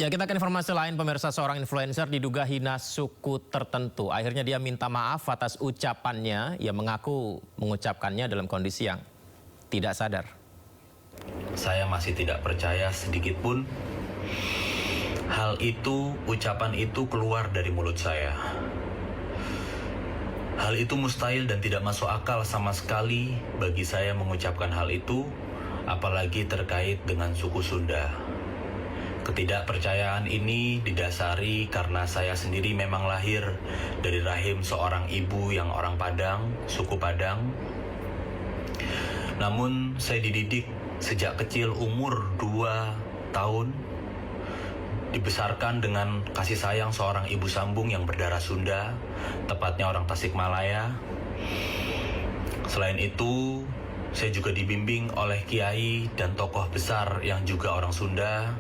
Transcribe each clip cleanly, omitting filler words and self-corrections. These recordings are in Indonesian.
Ya, kita ke informasi lain. Pemirsa, seorang influencer diduga hina suku tertentu. Akhirnya dia minta maaf atas ucapannya. Ia mengaku mengucapkannya dalam kondisi yang tidak sadar. Saya masih tidak percaya sedikit pun hal itu, ucapan itu keluar dari mulut saya. Hal itu mustahil dan tidak masuk akal sama sekali bagi saya mengucapkan hal itu, apalagi terkait dengan suku Sunda. Ketidakpercayaan ini didasari karena saya sendiri memang lahir dari rahim seorang ibu yang orang Padang, suku Padang. Namun saya dididik sejak kecil umur 2 tahun, dibesarkan dengan kasih sayang seorang ibu sambung yang berdarah Sunda, tepatnya orang Tasikmalaya. Selain itu, saya juga dibimbing oleh kiai dan tokoh besar yang juga orang Sunda,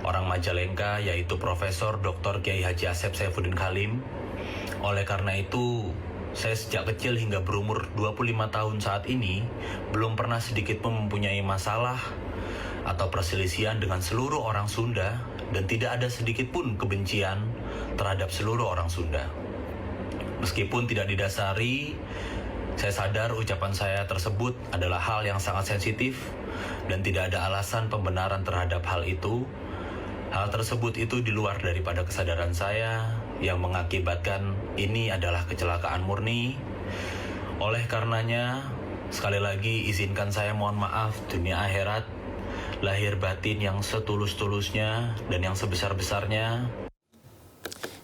orang Majalengka, yaitu Profesor Dr. Kiai Haji Asep Saifuddin Khalim. Oleh karena itu, saya sejak kecil hingga berumur 25 tahun saat ini belum pernah sedikit pun mempunyai masalah atau perselisihan dengan seluruh orang Sunda, dan tidak ada sedikit pun kebencian terhadap seluruh orang Sunda. Meskipun tidak didasari, saya sadar ucapan saya tersebut adalah hal yang sangat sensitif dan tidak ada alasan pembenaran terhadap hal itu. Hal tersebut itu di luar daripada kesadaran saya yang mengakibatkan ini adalah kecelakaan murni. Oleh karenanya, sekali lagi izinkan saya mohon maaf dunia akhirat, lahir batin yang setulus-tulusnya dan yang sebesar-besarnya.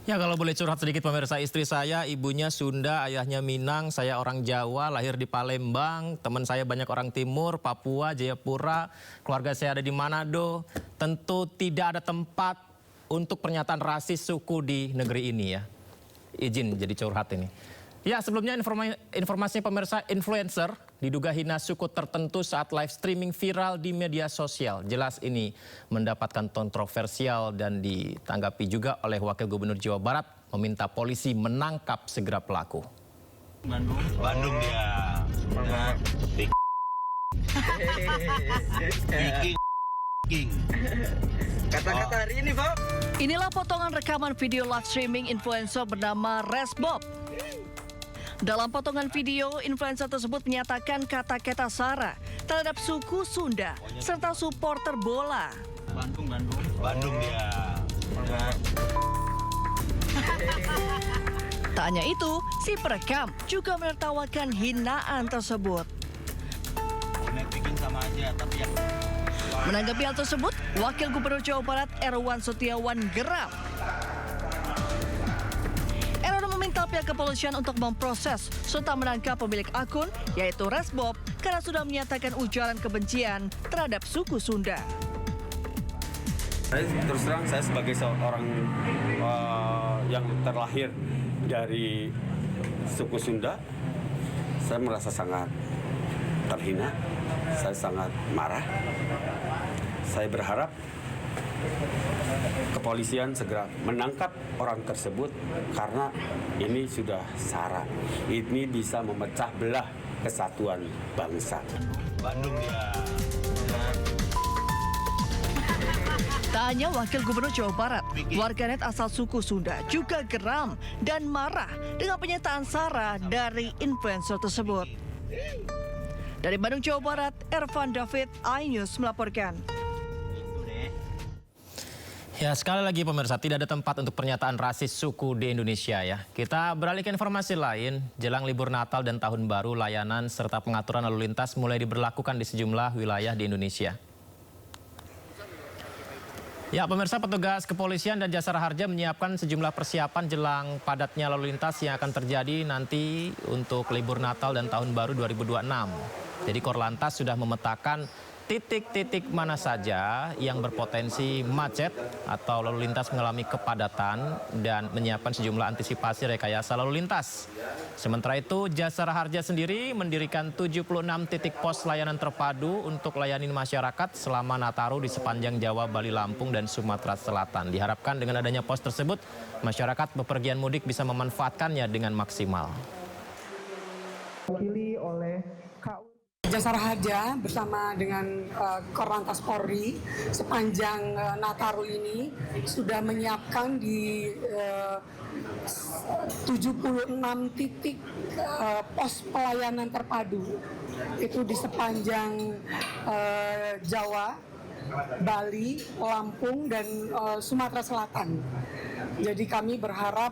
Ya, kalau boleh curhat sedikit pemirsa, istri saya ibunya Sunda, ayahnya Minang, saya orang Jawa, lahir di Palembang, teman saya banyak orang Timur, Papua, Jayapura, keluarga saya ada di Manado. Tentu tidak ada tempat untuk pernyataan rasis suku di negeri ini ya. Izin jadi curhat ini. Ya, sebelumnya informasi pemirsa, influencer diduga hina suku tertentu saat live streaming viral di media sosial. Jelas ini mendapatkan kontroversial dan ditanggapi juga oleh Wakil Gubernur Jawa Barat meminta polisi menangkap segera pelaku. Bandung dia. Kata-kata hari ini, Bob. Inilah potongan rekaman video live streaming influencer bernama Resbob. Dalam potongan video, influencer tersebut menyatakan kata-kata sara terhadap suku Sunda serta supporter bola. Bandung dia. Tak hanya itu, si perekam juga menertawakan hinaan tersebut. Menanggapi hal tersebut, Wakil Gubernur Jawa Barat Erwan Setiawan geram. Erwan meminta pihak kepolisian untuk memproses serta menangkap pemilik akun, yaitu Resbob, karena sudah menyatakan ujaran kebencian terhadap suku Sunda. Saya terus terang, saya sebagai seorang yang terlahir dari suku Sunda, saya merasa sangat terhina, saya sangat marah. Saya berharap kepolisian segera menangkap orang tersebut karena ini sudah sara. Ini bisa memecah belah kesatuan bangsa. Bandung dia. Tak hanya Wakil Gubernur Jawa Barat, warganet asal suku Sunda juga geram dan marah dengan pernyataan sara dari influencer tersebut. Dari Bandung, Jawa Barat, Ervan David, iNews melaporkan. Ya, sekali lagi pemirsa, tidak ada tempat untuk pernyataan rasis suku di Indonesia ya. Kita beralih ke informasi lain. Jelang libur Natal dan Tahun Baru, layanan serta pengaturan lalu lintas mulai diberlakukan di sejumlah wilayah di Indonesia. Ya, pemirsa, petugas kepolisian dan Jasara Harja menyiapkan sejumlah persiapan jelang padatnya lalu lintas yang akan terjadi nanti untuk libur Natal dan Tahun Baru 2026. Jadi Korlantas sudah memetakan titik-titik mana saja yang berpotensi macet atau lalu lintas mengalami kepadatan dan menyiapkan sejumlah antisipasi rekayasa lalu lintas. Sementara itu, Jasara Harja sendiri mendirikan 76 titik pos layanan terpadu untuk layani masyarakat selama Nataru di sepanjang Jawa, Bali, Lampung, dan Sumatera Selatan. Diharapkan dengan adanya pos tersebut, masyarakat bepergian mudik bisa memanfaatkannya dengan maksimal. Diwakili oleh Jasara Harja bersama dengan Korlantas Polri sepanjang Nataru ini sudah menyiapkan di 76 titik pos pelayanan terpadu itu di sepanjang Jawa, Bali, Lampung, dan Sumatera Selatan. Jadi kami berharap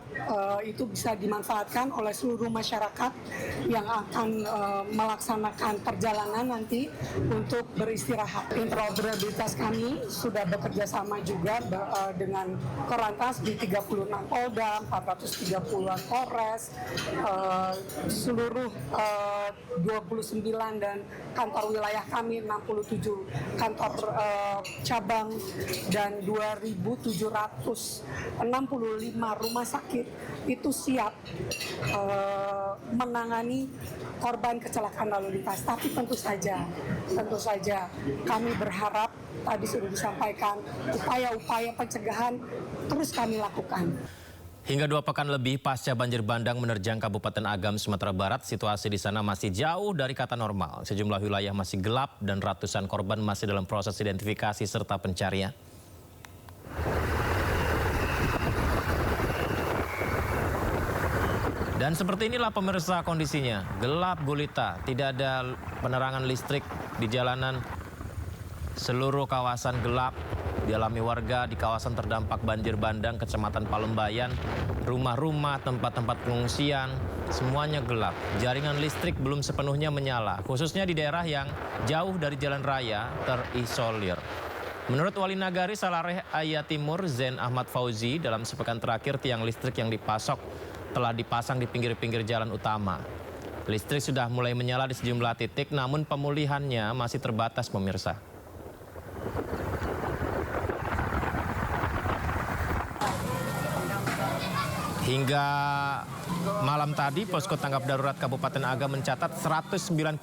itu bisa dimanfaatkan oleh seluruh masyarakat yang akan melaksanakan perjalanan nanti untuk beristirahat. Interoperabilitas kami sudah bekerja sama juga dengan Korlantas di 36 Polda, 430-an Polres, seluruh 29 dan kantor wilayah kami 67 kantor cabang dan 2.765 rumah sakit itu siap menangani korban kecelakaan lalu lintas. Tapi tentu saja kami berharap tadi sudah disampaikan upaya-upaya pencegahan terus kami lakukan. Hingga 2 pekan lebih pasca banjir bandang menerjang Kabupaten Agam, Sumatera Barat, situasi di sana masih jauh dari kata normal. Sejumlah wilayah masih gelap dan ratusan korban masih dalam proses identifikasi serta pencarian. Dan seperti inilah pemirsa kondisinya, gelap gulita, tidak ada penerangan listrik di jalanan, seluruh kawasan gelap. Dialami warga di kawasan terdampak banjir bandang Kecamatan Palembayan, rumah-rumah, tempat-tempat pengungsian, semuanya gelap. Jaringan listrik belum sepenuhnya menyala, khususnya di daerah yang jauh dari jalan raya terisolir. Menurut Wali Nagari Salareh Aya Timur, Zen Ahmad Fauzi, dalam sepekan terakhir tiang listrik yang dipasok telah dipasang di pinggir-pinggir jalan utama. Listrik sudah mulai menyala di sejumlah titik, namun pemulihannya masih terbatas, pemirsa. Hingga malam tadi, Posko Tanggap Darurat Kabupaten Agam mencatat 192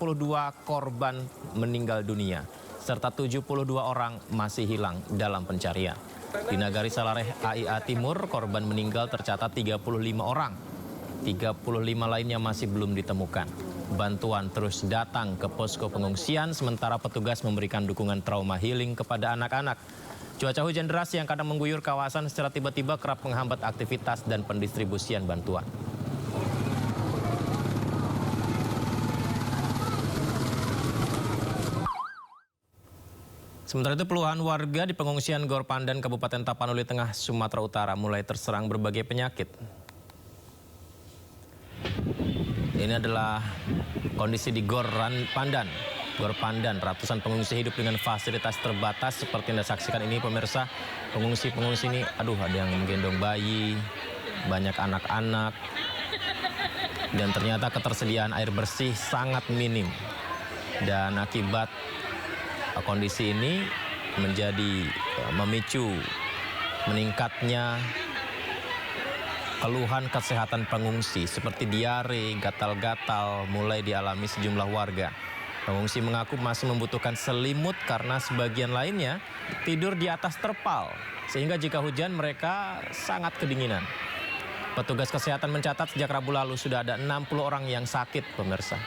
korban meninggal dunia, serta 72 orang masih hilang dalam pencarian. Di Nagari Salareh AIA Timur, korban meninggal tercatat 35 orang. 35 lainnya masih belum ditemukan. Bantuan terus datang ke posko pengungsian, sementara petugas memberikan dukungan trauma healing kepada anak-anak. Cuaca hujan deras yang kadang mengguyur kawasan secara tiba-tiba kerap menghambat aktivitas dan pendistribusian bantuan. Sementara itu puluhan warga di pengungsian Gor Pandan, Kabupaten Tapanuli Tengah, Sumatera Utara mulai terserang berbagai penyakit. Ini adalah kondisi di Gor Pandan. Gor Pandan, ratusan pengungsi hidup dengan fasilitas terbatas seperti yang Anda saksikan ini, pemirsa. Pengungsi-pengungsi ini, ada yang menggendong bayi, banyak anak-anak, dan ternyata ketersediaan air bersih sangat minim. Dan akibat kondisi ini menjadi memicu meningkatnya keluhan kesehatan pengungsi seperti diare, gatal-gatal mulai dialami sejumlah warga. Pengungsi mengaku masih membutuhkan selimut karena sebagian lainnya tidur di atas terpal, sehingga jika hujan mereka sangat kedinginan. Petugas kesehatan mencatat sejak Rabu lalu sudah ada 60 orang yang sakit, pemirsa.